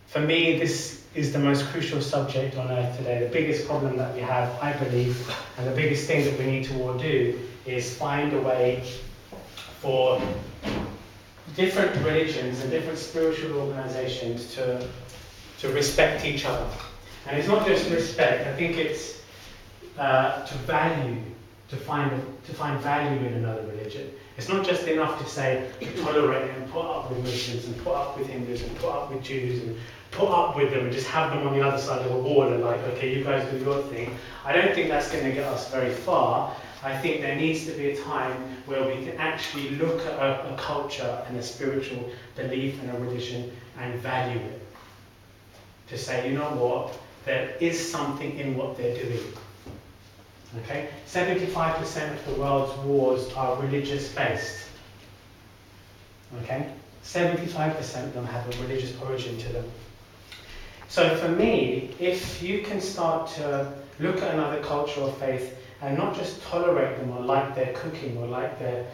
For me, this is the most crucial subject on earth today. The biggest problem that we have, I believe, and the biggest thing that we need to all do is find a way for different religions and different spiritual organizations to respect each other. And it's not just respect, I think it's to value, to find value in another religion. It's not just enough to say to tolerate and put up with Muslims and put up with Hindus and put up with Jews and put up with them and just have them on the other side of the wall and like, okay, you guys do your thing. I don't think that's going to get us very far. I think there needs to be a time where we can actually look at a culture and a spiritual belief and a religion and value it. To say, you know what, there is something in what they're doing. Okay? 75% of the world's wars are religious based. Okay? 75% of them have a religious origin to them. So for me, if you can start to look at another culture or faith and not just tolerate them or like their cooking or like their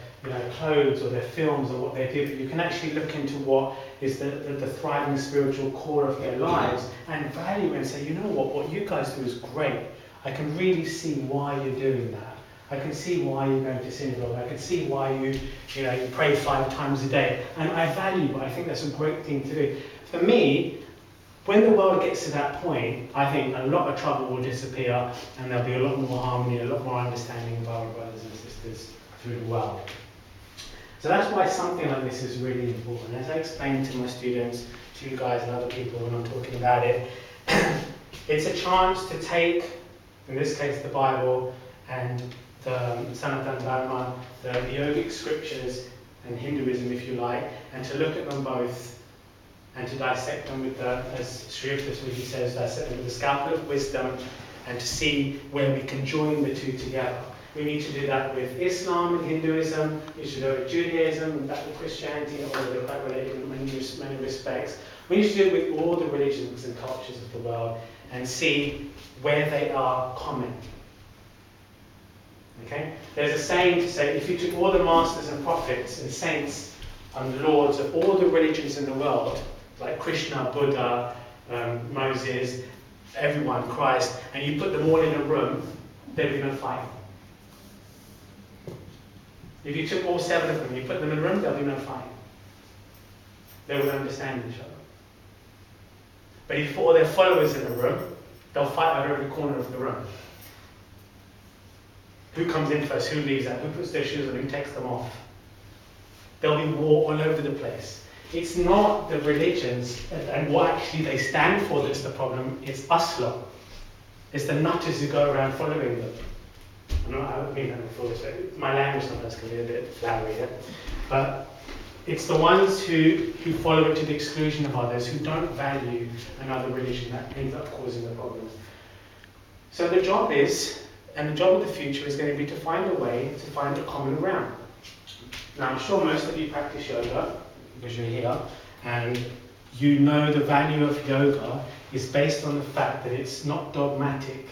clothes or their films or what they do, but you can actually look into what is the thriving spiritual core of their lives and value and say, you know what you guys do is great. I can really see why you're doing that. I can see why you're going to synagogue. I can see why you pray 5 times a day. And I value it. I think that's a great thing to do. For me, when the world gets to that point, I think a lot of trouble will disappear and there'll be a lot more harmony, a lot more understanding of our brothers and sisters through the world. So that's why something like this is really important. As I explained to my students, to you guys and other people when I'm talking about it, it's a chance to take, in this case, the Bible and the Sanatana Dharma, the yogic scriptures and Hinduism, if you like, and to look at them both and to dissect them with as Sri Aurobindo says, dissect them with the scalpel of wisdom and to see where we can join the two together. We need to do that with Islam and Hinduism, we should do it with Judaism and that with Christianity, although they're quite related in many respects. We need to do it with all the religions and cultures of the world and see where they are common. Okay? There's a saying to say, if you took all the masters and prophets and saints and lords of all the religions in the world, like Krishna, Buddha, Moses, everyone, Christ, and you put them all in a room, they'd be in a fight. If you took all 7 of them and you put them in a room, they'll be in a fight. They would understand each other. But if you put all their followers in a room, they'll fight over every corner of the room. Who comes in first? Who leaves out? Who puts their shoes on? Who takes them off? There'll be war all over the place. It's not the religions and what actually they stand for that's the problem. It's us lot. It's the nutters who go around following them. I don't mean that before this way. My language sometimes can be a bit flowery, yeah? But it's the ones who follow it to the exclusion of others, who don't value another religion that ends up causing the problems. So the job is, and the job of the future is going to be to find a way to find a common ground. Now I'm sure most of you practice yoga, because you're here, and you know the value of yoga is based on the fact that it's not dogmatic.